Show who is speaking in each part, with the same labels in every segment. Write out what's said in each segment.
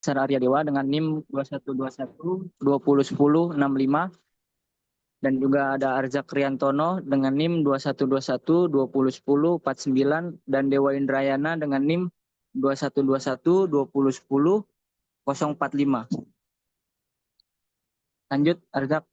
Speaker 1: Sar Arya Dewa dengan NIM 2121 2010 65, dan juga ada Arzak Riantono dengan NIM 2121 2010 49, dan Dewa Indrayana dengan NIM 2121 2010 045. Lanjut, Arzak.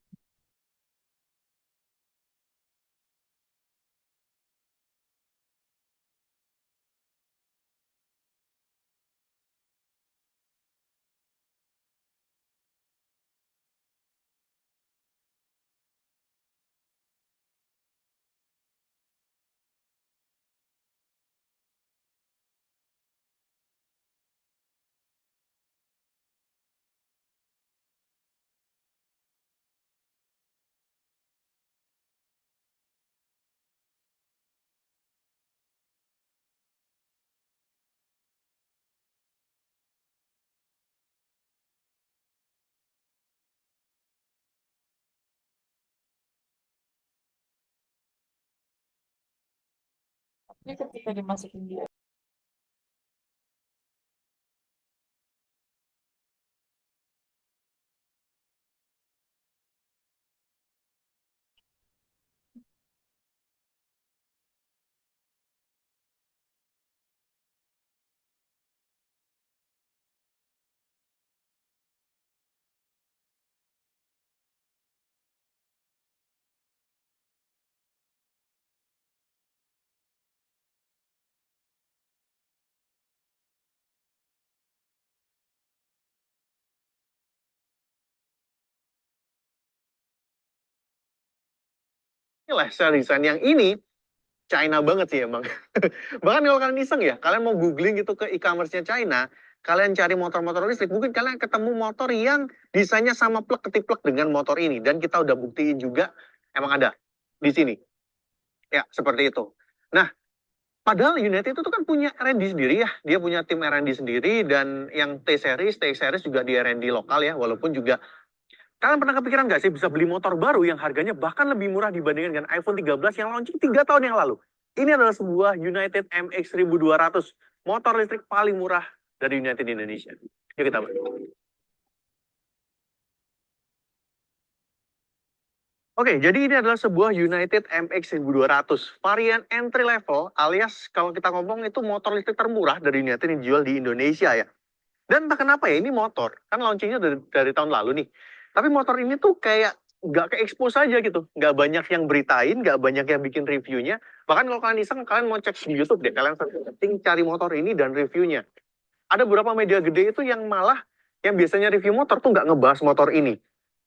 Speaker 2: Ini ketika dimasukin dia.
Speaker 3: Inilah desain yang ini China banget sih emang. Bahkan kalau kalian iseng ya, kalian mau googling gitu ke e-commerce-nya China, kalian cari motor-motor listrik, mungkin kalian ketemu motor yang desainnya sama plek ketiplek dengan motor ini. Dan kita udah buktiin juga, emang ada di sini. Ya, seperti itu. Nah, padahal United itu tuh kan punya R&D sendiri ya. Dia punya tim R&D sendiri, dan yang T-Series, T-Series juga di R&D lokal ya, walaupun juga kalian pernah kepikiran nggak sih bisa beli motor baru yang harganya bahkan lebih murah dibandingkan dengan iPhone 13 yang launching 3 tahun yang lalu? Ini adalah sebuah United MX 1200, motor listrik paling murah dari United di Indonesia. Yuk kita lihat. Oke, jadi ini adalah sebuah United MX 1200, varian entry level, alias kalau kita ngomong itu motor listrik termurah dari United yang dijual di Indonesia ya. Dan entah kenapa ya, ini motor, kan launchingnya dari tahun lalu nih. Tapi motor ini tuh kayak nggak ke-expose aja gitu. Nggak banyak yang beritain, nggak banyak yang bikin reviewnya. Bahkan kalau kalian iseng, kalian mau cek di YouTube deh. Kalian searching cari motor ini dan reviewnya. Ada beberapa media gede itu yang malah, yang biasanya review motor tuh nggak ngebahas motor ini.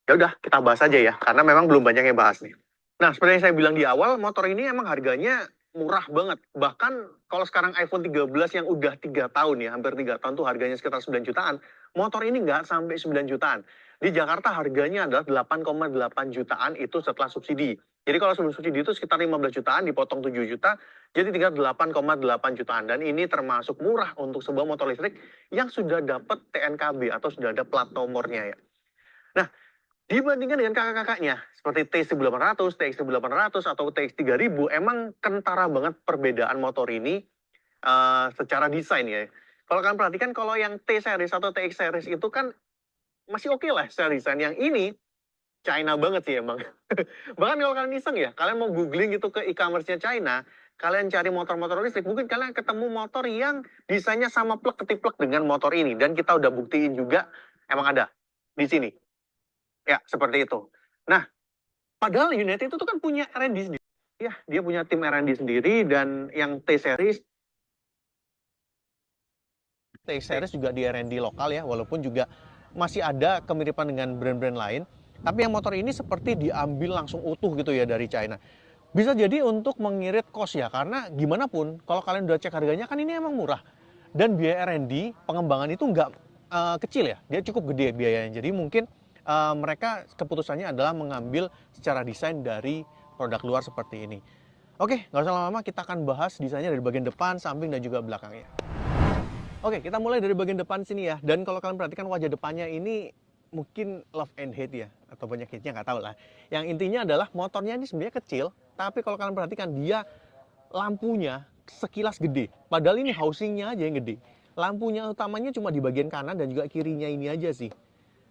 Speaker 3: Ya udah, kita bahas aja ya. Karena memang belum banyak yang bahas nih. Nah, seperti yang saya bilang di awal, motor ini emang harganya murah banget. Bahkan kalau sekarang iPhone 13 yang udah 3 tahun ya, hampir 3 tahun tuh harganya sekitar 9 jutaan. Motor ini nggak sampai 9 jutaan. Di Jakarta harganya adalah 8,8 jutaan itu setelah subsidi. Jadi kalau sebelum subsidi itu sekitar 15 jutaan, dipotong 7 juta, jadi tinggal 8,8 jutaan. Dan ini termasuk murah untuk sebuah motor listrik yang sudah dapat TNKB atau sudah ada plat nomornya ya. Nah, dibandingkan dengan kakak-kakaknya, seperti TX1800, TX1800, atau TX3000, emang kentara banget perbedaan motor ini secara desain ya. Kalau kalian perhatikan, kalau yang T-Series atau TX-Series itu kan masih oke lah secara desain. Yang ini, China banget sih emang. Bahkan kalau kalian iseng ya, kalian mau googling gitu ke e-commerce-nya China, kalian cari motor-motor listrik, mungkin kalian ketemu motor yang desainnya sama plek ketiplek dengan motor ini. Dan kita udah buktiin juga, emang ada di sini. Ya, seperti itu. Nah, padahal United itu tuh kan punya R&D sendiri. Ya, dia punya tim R&D sendiri, dan yang T-Series juga di R&D lokal ya, walaupun juga masih ada kemiripan dengan brand-brand lain. Tapi yang motor ini seperti diambil langsung utuh gitu ya dari China. Bisa jadi untuk mengirit cost ya, karena gimana pun kalau kalian udah cek harganya kan ini emang murah. Dan biaya R&D pengembangan itu nggak kecil ya, dia cukup gede biayanya. Jadi mungkin mereka keputusannya adalah mengambil secara desain dari produk luar seperti ini. Oke, nggak usah lama-lama, kita akan bahas desainnya dari bagian depan, samping, dan juga belakangnya. Oke, kita mulai dari bagian depan sini ya. Dan kalau kalian perhatikan wajah depannya ini mungkin love and hate ya, atau banyak hate-nya, nggak tahu lah. Yang intinya adalah motornya ini sebenarnya kecil, tapi kalau kalian perhatikan dia lampunya sekilas gede. Padahal ini housingnya aja yang gede. Lampunya utamanya cuma di bagian kanan dan juga kirinya ini aja sih.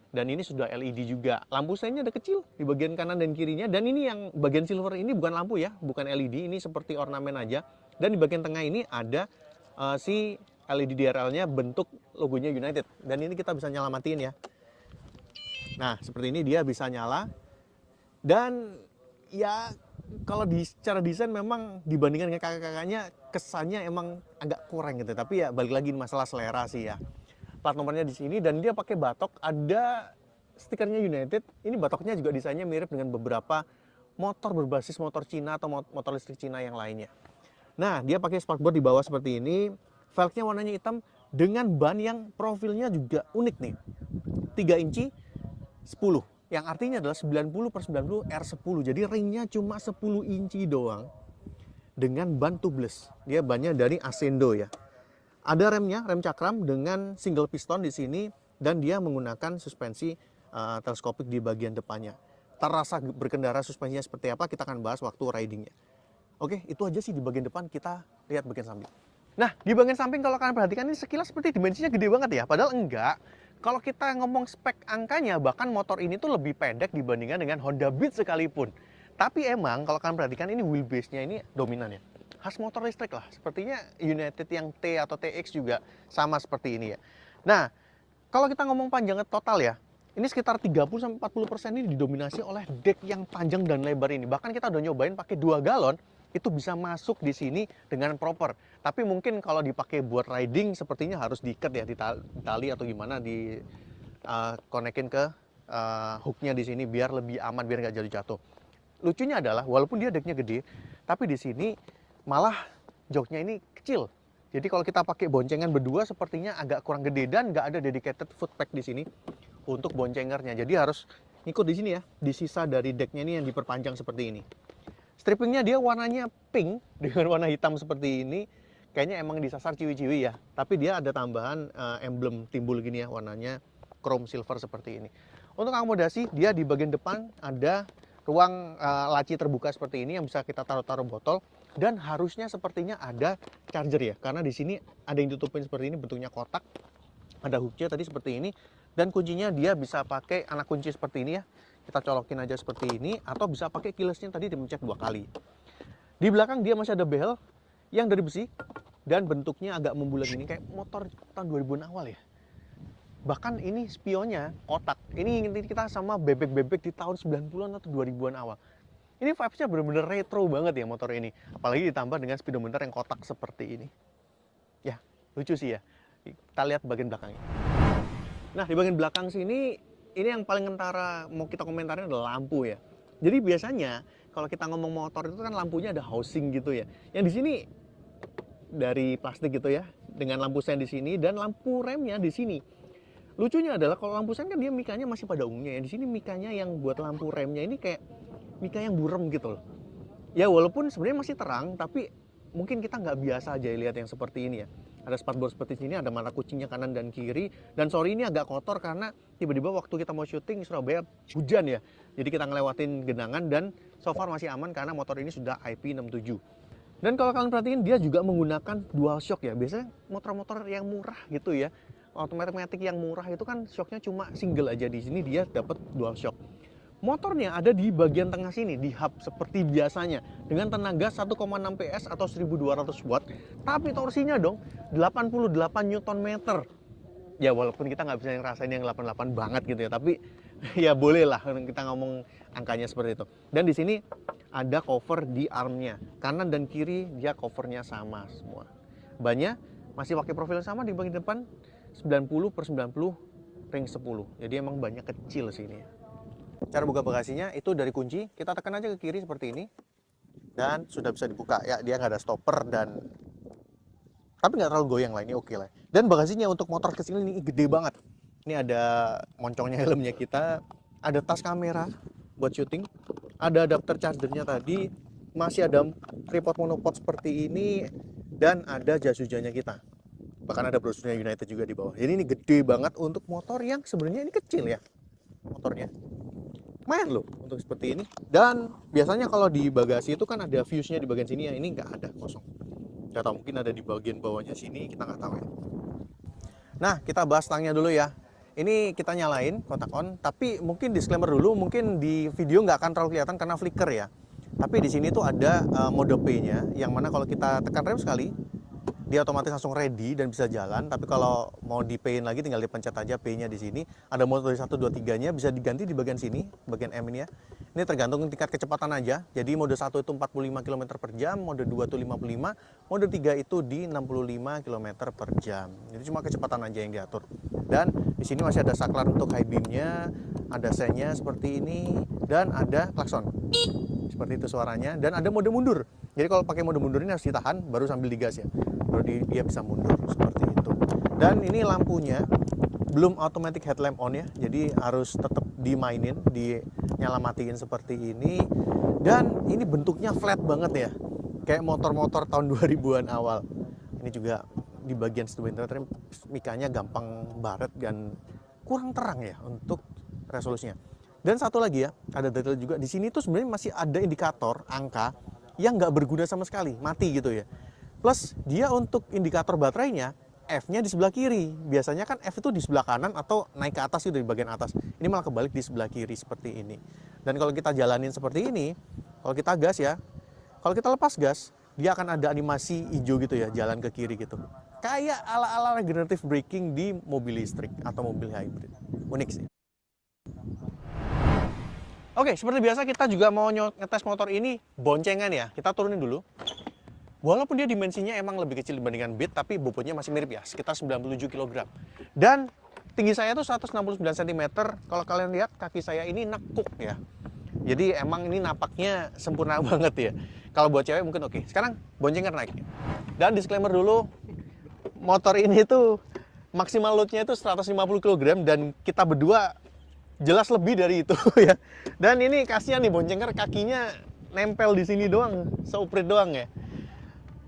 Speaker 3: Dan ini sudah LED juga. Lampu seinnya ada kecil di bagian kanan dan kirinya. Dan ini yang bagian silver ini bukan lampu ya, bukan LED. Ini seperti ornamen aja. Dan di bagian tengah ini ada si LED DRL-nya bentuk logonya United. Dan ini kita bisa nyala matiin ya. Nah, seperti ini dia bisa nyala. Dan ya kalau secara desain memang dibandingkan dengan kakak-kakaknya kesannya emang agak kurang gitu. Tapi ya balik lagi masalah selera sih ya. Plat nomornya di sini dan dia pakai batok, ada stikernya United. Ini batoknya juga desainnya mirip dengan beberapa motor berbasis motor Cina atau motor listrik Cina yang lainnya. Nah, dia pakai spakbor di bawah seperti ini. Velgnya warnanya hitam dengan ban yang profilnya juga unik nih. 3 inci 10. Yang artinya adalah 90/90 R10. Jadi ringnya cuma 10 inci doang. Dengan ban tubeless. Dia bannya dari Ascendo ya. Ada remnya, rem cakram dengan single piston di sini dan dia menggunakan suspensi teleskopik di bagian depannya. Terasa berkendara suspensinya seperti apa kita akan bahas waktu ridingnya. Oke, itu aja sih di bagian depan. Kita lihat bagian samping. Nah, di bagian samping kalau kalian perhatikan ini sekilas seperti dimensinya gede banget ya. Padahal enggak. Kalau kita ngomong spek angkanya, bahkan motor ini tuh lebih pendek dibandingkan dengan Honda Beat sekalipun. Tapi emang kalau kalian perhatikan ini wheelbase-nya ini dominan ya. Khas motor listrik lah. Sepertinya United yang T atau TX juga sama seperti ini ya. Nah, kalau kita ngomong panjangnya total ya, ini sekitar 30-40% ini didominasi oleh deck yang panjang dan lebar ini. Bahkan kita udah nyobain pakai 2 galon, itu bisa masuk di sini dengan proper. Tapi mungkin kalau dipakai buat riding, sepertinya harus diikat ya, di tali atau gimana, di konekin ke hooknya di sini biar lebih aman, biar nggak jatuh-jatuh. Lucunya adalah walaupun dia decknya gede, tapi di sini malah joknya ini kecil. Jadi kalau kita pakai boncengan berdua sepertinya agak kurang gede dan nggak ada dedicated foot pack di sini untuk boncengernya. Jadi harus ngikut di sini ya, di sisa dari decknya ini yang diperpanjang seperti ini. Strippingnya dia warnanya pink dengan warna hitam seperti ini. Kayaknya emang disasar ciwi-ciwi ya. Tapi dia ada tambahan emblem timbul gini ya, warnanya chrome silver seperti ini. Untuk akomodasi dia di bagian depan ada ruang laci terbuka seperti ini yang bisa kita taruh-taruh botol. Dan harusnya sepertinya ada charger ya, karena di sini ada yang ditutupin seperti ini, bentuknya kotak, ada hooknya tadi seperti ini, dan kuncinya dia bisa pakai anak kunci seperti ini ya, kita colokin aja seperti ini, atau bisa pakai keylessnya tadi dipencet 2 kali. Di belakang dia masih ada behel yang dari besi dan bentuknya agak membulat ini kayak motor tahun 2000-an awal ya. Bahkan ini spionnya kotak. Ini kita sama bebek-bebek di tahun 90-an atau 2000-an awal. Ini vibes-nya bener-bener retro banget ya motor ini. Apalagi ditambah dengan speedometer yang kotak seperti ini. Ya, lucu sih ya. Kita lihat bagian belakangnya. Nah, di bagian belakang sini, ini yang paling kentara mau kita komentarin adalah lampu ya. Jadi biasanya kalau kita ngomong motor itu kan lampunya ada housing gitu ya. Yang di sini dari plastik gitu ya, dengan lampu sen di sini dan lampu remnya di sini. Lucunya adalah kalau lampu sen kan dia mikanya masih pada umumnya ya. Di sini mikanya yang buat lampu remnya ini kayak mika yang burem gitu loh. Ya walaupun sebenarnya masih terang, tapi mungkin kita nggak biasa aja lihat yang seperti ini ya. Ada spatbor seperti ini, ada mata kucingnya kanan dan kiri. Dan sorry ini agak kotor karena tiba-tiba waktu kita mau syuting Surabaya hujan ya. Jadi kita ngelewatin genangan dan so far masih aman karena motor ini sudah IP67. Dan kalau kalian perhatiin dia juga menggunakan dual shock ya. Biasanya motor-motor yang murah gitu ya, otomatis yang murah itu kan shocknya cuma single aja. Di sini dia dapat dual shock. Motornya ada di bagian tengah sini, di hub seperti biasanya dengan tenaga 1,6 PS atau 1200 watt, tapi torsinya dong 88 Nm. Ya walaupun kita nggak bisa ngerasain yang 88 banget gitu ya, tapi ya boleh lah kita ngomong angkanya seperti itu. Dan di sini ada cover di armnya, kanan dan kiri dia covernya sama semua. Bannya masih pakai profil sama di bagian depan 90/90 ring 10. Jadi emang bannya kecil sih ini. Cara buka bagasinya itu dari kunci, kita tekan aja ke kiri seperti ini dan sudah bisa dibuka ya. Dia nggak ada stopper dan tapi nggak terlalu goyang lah, ini oke lah. Dan bagasinya untuk motor kecil ini gede banget. Ini ada moncongnya helmnya kita, ada tas kamera buat syuting, ada adapter chargernya tadi, masih ada tripod monopod seperti ini dan ada jas hujannya kita. Bahkan ada brosurnya United juga di bawah. Jadi ini gede banget untuk motor yang sebenarnya ini kecil ya motornya. Lumayan loh untuk seperti ini. Dan biasanya kalau di bagasi itu kan ada fuse-nya di bagian sini ya, ini nggak ada, kosong. Nggak tahu, mungkin ada di bagian bawahnya sini, kita nggak tahu ya. Nah, kita bahas stangnya dulu ya. Ini kita nyalain kotak on, tapi mungkin disclaimer dulu, mungkin di video nggak akan terlalu kelihatan karena flicker ya. Tapi di sini tuh ada mode P-nya, yang mana kalau kita tekan rem sekali, dia otomatis langsung ready dan bisa jalan. Tapi kalau mau di P-in lagi, tinggal dipencet aja P-nya di sini. Ada mode 1, 2, 3-nya, bisa diganti di bagian sini, bagian M ini ya. Ini tergantung tingkat kecepatan aja. Jadi mode 1 itu 45 km per jam, mode 2 itu 55, mode 3 itu di 65 km per jam. Jadi cuma kecepatan aja yang diatur. Dan di sini masih ada saklar untuk high beam-nya, ada sen-nya seperti ini, dan ada klakson. Seperti itu suaranya, dan ada mode mundur. Jadi kalau pakai mode mundur ini harus ditahan, baru sambil digas ya. Baru dia bisa mundur, seperti itu. Dan ini lampunya belum automatic headlamp on ya, jadi harus tetap dimainin, dinyala matiin seperti ini. Dan ini bentuknya flat banget ya, kayak motor-motor tahun 2000-an awal. Ini juga di bagian seat ventilator mikanya gampang baret dan kurang terang ya untuk resolusinya. Dan satu lagi ya, ada detail juga di sini tuh sebenarnya masih ada indikator angka yang nggak berguna sama sekali, mati gitu ya. Plus dia untuk indikator baterainya F-nya di sebelah kiri. Biasanya kan F itu di sebelah kanan atau naik ke atas gitu di bagian atas. Ini malah kebalik di sebelah kiri seperti ini. Dan kalau kita jalanin seperti ini, kalau kita gas ya, kalau kita lepas gas, dia akan ada animasi hijau gitu ya, jalan ke kiri gitu. Kayak ala-ala regenerative braking di mobil listrik atau mobil hybrid. Unik sih. Oke, seperti biasa kita juga mau ngetes motor ini boncengan ya. Kita turunin dulu. Walaupun dia dimensinya emang lebih kecil dibandingkan Beat, tapi bobotnya masih mirip ya, sekitar 97 kg. Dan tinggi saya tuh 169 cm. Kalau kalian lihat kaki saya ini nekuk ya. Jadi emang ini napaknya sempurna banget ya. Kalau buat cewek mungkin oke. Sekarang boncengan naik. Dan disclaimer dulu, motor ini tuh maksimal loadnya itu 150 kg dan kita berdua jelas lebih dari itu ya. Dan ini kasihan nih boncenger kakinya nempel di sini doang, seuprit doang ya.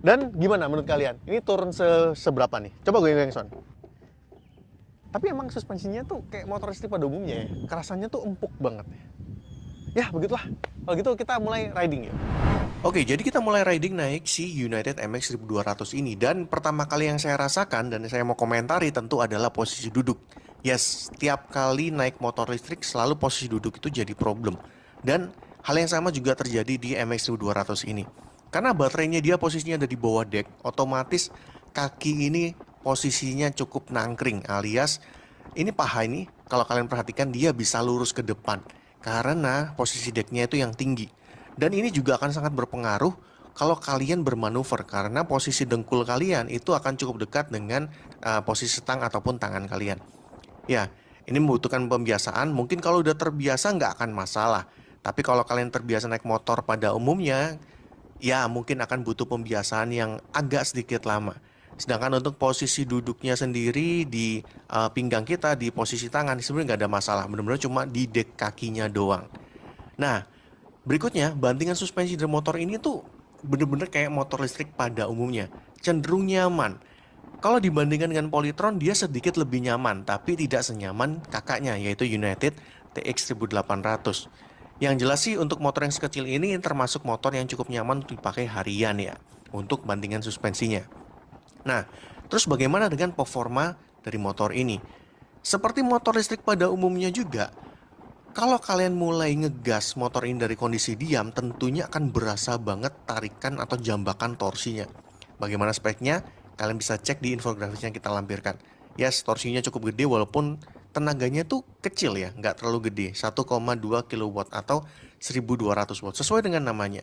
Speaker 3: Dan gimana menurut kalian? Ini turun seberapa nih? Coba gue yang son. Tapi emang suspensinya tuh kayak motor listrik pada umumnya ya. Kerasannya tuh empuk banget ya. Ya begitulah. Kalau gitu kita mulai riding ya. Oke, jadi kita mulai riding naik si United MX 1200 ini. Dan pertama kali yang saya rasakan dan saya mau komentari tentu adalah posisi duduk. Yes, setiap kali naik motor listrik selalu posisi duduk itu jadi problem. Dan hal yang sama juga terjadi di MX 1200 ini. Karena baterainya dia posisinya ada di bawah deck, otomatis kaki ini posisinya cukup nangkring, alias ini paha ini kalau kalian perhatikan dia bisa lurus ke depan karena posisi decknya itu yang tinggi. Dan ini juga akan sangat berpengaruh kalau kalian bermanuver karena posisi dengkul kalian itu akan cukup dekat dengan posisi stang ataupun tangan kalian. Ya, ini membutuhkan pembiasaan, mungkin kalau udah terbiasa nggak akan masalah. Tapi kalau kalian terbiasa naik motor pada umumnya, ya mungkin akan butuh pembiasaan yang agak sedikit lama. Sedangkan untuk posisi duduknya sendiri di pinggang kita, di posisi tangan sebenarnya nggak ada masalah. Benar-benar cuma di dek kakinya doang. Nah, berikutnya bandingan suspensi dari motor ini tuh benar-benar kayak motor listrik pada umumnya. Cenderung nyaman. Kalau dibandingkan dengan Polytron dia sedikit lebih nyaman, tapi tidak senyaman kakaknya yaitu United TX 1800. Yang jelas sih untuk motor yang sekecil ini termasuk motor yang cukup nyaman untuk dipakai harian ya, untuk bandingan suspensinya. Nah, terus bagaimana dengan performa dari motor ini? Seperti motor listrik pada umumnya juga, kalau kalian mulai ngegas motor ini dari kondisi diam, tentunya akan berasa banget tarikan atau jambakan torsinya. Bagaimana speknya? Kalian bisa cek di infografis yang kita lampirkan. Yes, torsinya cukup gede walaupun tenaganya tuh kecil ya, nggak terlalu gede, 1,2 kW atau 1200 watt, sesuai dengan namanya.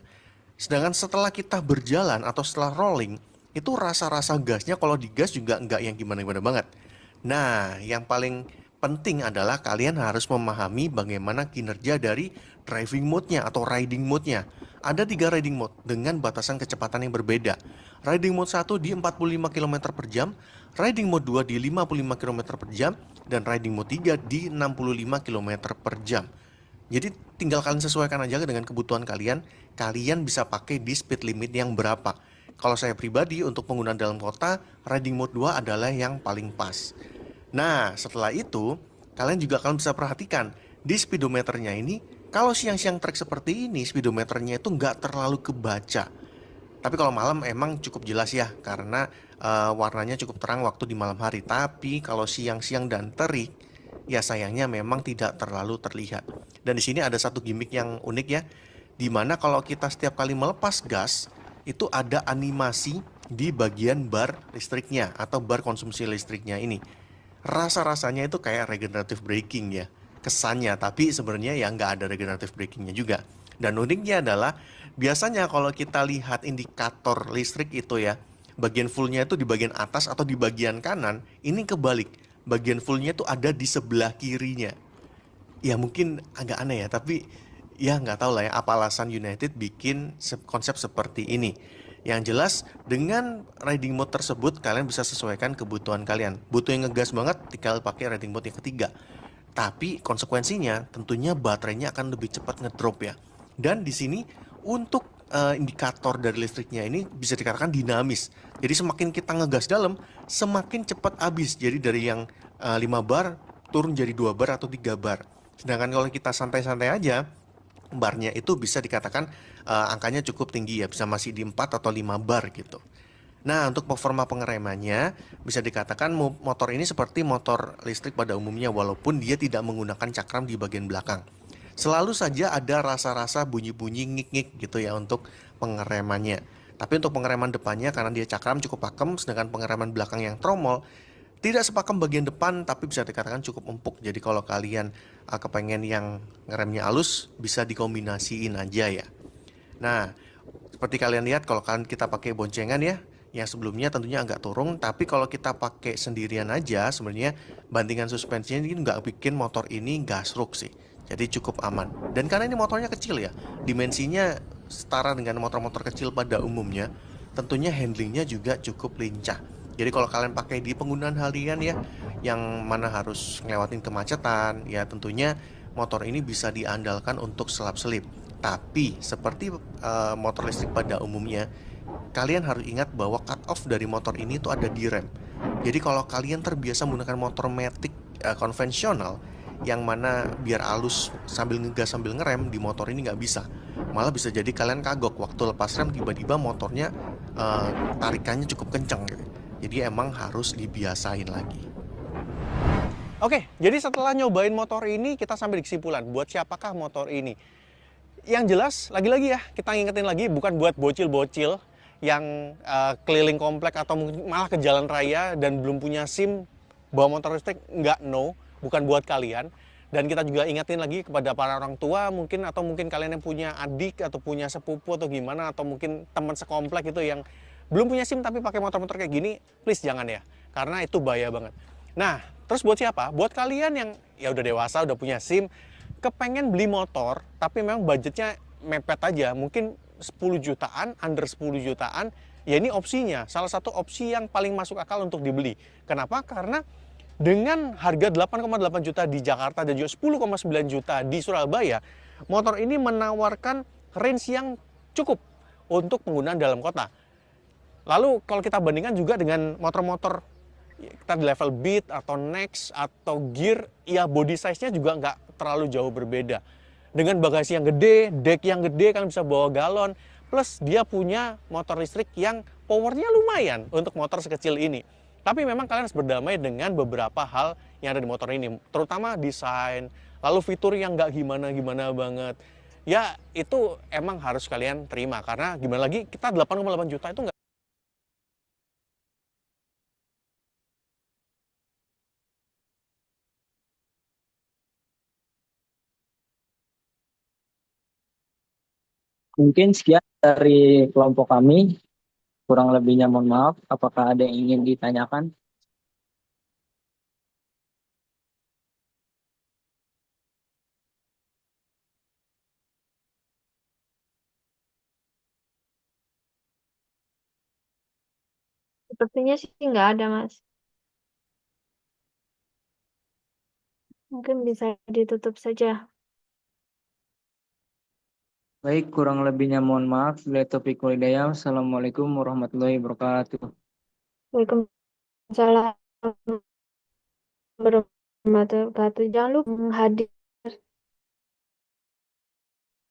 Speaker 3: Sedangkan setelah kita berjalan atau setelah rolling, itu rasa-rasa gasnya kalau digas juga nggak yang gimana-gimana banget. Nah, yang paling penting adalah kalian harus memahami bagaimana kinerja dari driving mode-nya atau riding mode-nya. Ada 3 riding mode dengan batasan kecepatan yang berbeda. Riding mode 1 di 45 km per jam, riding mode 2 di 55 km per jam, dan riding mode 3 di 65 km per jam. Jadi tinggal kalian sesuaikan aja dengan kebutuhan kalian, kalian bisa pakai di speed limit yang berapa. Kalau saya pribadi untuk penggunaan dalam kota, riding mode 2 adalah yang paling pas. Nah, setelah itu, kalian juga akan bisa perhatikan di speedometernya ini, kalau siang-siang trek seperti ini, speedometernya itu nggak terlalu kebaca.
Speaker 4: Tapi kalau malam emang cukup jelas ya, karena warnanya cukup terang waktu di malam hari. Tapi kalau siang-siang dan terik, ya sayangnya memang tidak terlalu terlihat. Dan di sini ada satu gimmick yang unik ya, di mana kalau kita setiap kali melepas gas, itu ada animasi di bagian bar listriknya atau bar konsumsi listriknya ini. Rasa-rasanya itu kayak regenerative braking ya, kesannya, tapi sebenarnya ya nggak ada regenerative brakingnya juga. Dan uniknya adalah biasanya kalau kita lihat indikator listrik itu ya, bagian fullnya itu di bagian atas atau di bagian kanan, ini kebalik. Bagian fullnya itu ada di sebelah kirinya. Ya mungkin agak aneh ya, tapi ya nggak tahu lah ya apa alasan United bikin konsep seperti ini. Yang jelas dengan riding mode tersebut kalian bisa sesuaikan kebutuhan kalian. Butuh yang ngegas banget, tinggal pakai riding mode yang ketiga. Tapi konsekuensinya tentunya baterainya akan lebih cepat ngedrop ya. Dan di sini untuk indikator dari listriknya ini bisa dikatakan dinamis. Jadi semakin kita ngegas dalam, semakin cepat habis. Jadi dari yang 5 bar turun jadi 2 bar atau 3 bar. Sedangkan kalau kita santai-santai aja, barnya itu bisa dikatakan angkanya cukup tinggi ya, bisa masih di 4 atau 5 bar gitu. Nah, untuk performa pengeremannya, bisa dikatakan motor ini seperti motor listrik pada umumnya walaupun dia tidak menggunakan cakram di bagian belakang. Selalu saja ada rasa-rasa bunyi-bunyi ngik-ngik gitu ya untuk pengeremannya. Tapi untuk pengereman depannya karena dia cakram cukup pakem, sedangkan pengereman belakang yang tromol tidak sepakem bagian depan tapi bisa dikatakan cukup empuk. Jadi kalau kalian kepengen yang ngeremnya halus, bisa dikombinasiin aja ya. Nah, seperti kalian lihat kalau kita pakai boncengan ya, yang sebelumnya tentunya agak turun, tapi kalau kita pakai sendirian aja, sebenarnya bantingan suspensinya ini nggak bikin motor ini gasruk sih. Jadi cukup aman. Dan karena ini motornya kecil ya, dimensinya setara dengan motor-motor kecil pada umumnya, tentunya handlingnya juga cukup lincah. Jadi kalau kalian pakai di penggunaan harian ya, yang mana harus ngelewatin kemacetan, ya tentunya motor ini bisa diandalkan untuk selap-selip. Tapi seperti motor listrik pada umumnya, kalian harus ingat bahwa cut off dari motor ini tuh ada di rem. Jadi kalau kalian terbiasa menggunakan motor matic konvensional, yang mana biar halus sambil ngegas sambil ngerem, di motor ini nggak bisa. Malah bisa jadi kalian kagok waktu lepas rem tiba-tiba motornya tarikannya cukup kencang gitu. Jadi emang harus dibiasain lagi. Oke, jadi setelah nyobain motor ini kita sampai di kesimpulan buat siapakah motor ini. Yang jelas, lagi-lagi ya, kita ngingetin lagi bukan buat bocil-bocil yang keliling komplek atau mungkin malah ke jalan raya dan belum punya SIM bawa motor listrik, nggak, no, bukan buat kalian. Dan kita juga ingetin lagi kepada para orang tua mungkin, atau mungkin kalian yang punya adik atau punya sepupu atau gimana, atau mungkin teman sekomplek itu yang belum punya SIM tapi pakai motor-motor kayak gini, please jangan ya, karena itu bahaya banget. Nah, terus buat siapa? Buat kalian yang ya udah dewasa, udah punya SIM, kepengen beli motor, tapi memang budgetnya mepet aja, mungkin 10 jutaan, under 10 jutaan, ya ini opsinya. Salah satu opsi yang paling masuk akal untuk dibeli. Kenapa? Karena dengan harga 8,8 juta di Jakarta dan juga 10,9 juta di Surabaya, motor ini menawarkan range yang cukup untuk penggunaan dalam kota. Lalu kalau kita bandingkan juga dengan motor-motor kita di level Beat atau Next atau Gear, ya body size-nya juga nggak terlalu jauh berbeda. Dengan bagasi yang gede, deck yang gede, kalian bisa bawa galon, plus dia punya motor listrik yang powernya lumayan untuk motor sekecil ini. Tapi memang kalian harus berdamai dengan beberapa hal yang ada di motor ini, terutama desain, lalu fitur yang nggak gimana-gimana banget. Ya itu emang harus kalian terima, karena gimana lagi, kita 8,8 juta itu nggak.
Speaker 1: Mungkin sekian dari kelompok kami. Kurang lebihnya mohon maaf. Apakah ada yang ingin ditanyakan?
Speaker 2: Sepertinya sih nggak ada, Mas. Mungkin bisa ditutup saja.
Speaker 1: Baik, kurang lebihnya mohon maaf. Bila taufiq wal hidayah. Assalamualaikum warahmatullahi wabarakatuh.
Speaker 2: Waalaikumsalam warahmatullahi wabarakatuh. Jangan lupa hadir